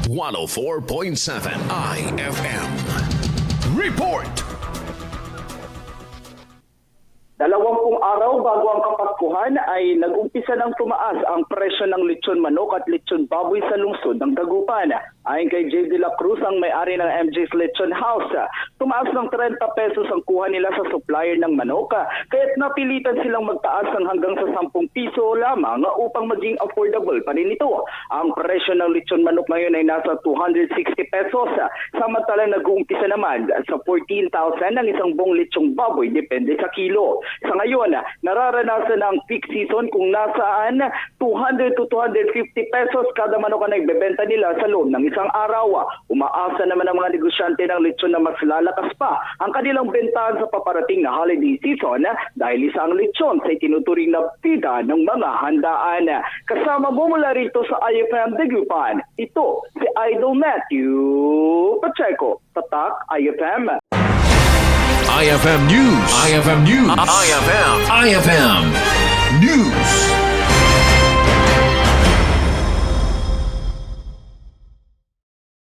104.7 IFM. Report! 20 araw bago ang Kapaskuhan ay nag-umpisa ng tumaas ang presyo ng lechon manok at lechon baboy sa lungsod ng Dagupan. Ayon kay J. De La Cruz, ang may-ari ng MJ's Lechon House, tumaas ng 30 pesos ang kuha nila sa supplier ng manok, kaya't napilitan silang magtaas ng hanggang sa 10 piso lamang upang maging affordable pa rin ito. Ang presyo ng lechon manok ngayon ay nasa 260 pesos, samantalang nag-uumpisa naman sa 14,000 ang isang buong lechong baboy depende sa kilo. Sa ngayon, nararanasan ang peak season kung nasaan 200 to 250 pesos kada manok ang nagbebenta nila sa loob ng isang araw. Umaasa naman ang mga negosyante ng lechon na mas lalakas pa ang kanilang bentahan sa paparating na holiday season dahil isa ang lechon sa itinuturing na pida ng mga handaan. Kasama mo mula rito sa IFM Dagupan, ito si Idol Matthew Pacheco, Tatak IFM. IFM News. IFM News. IFM News.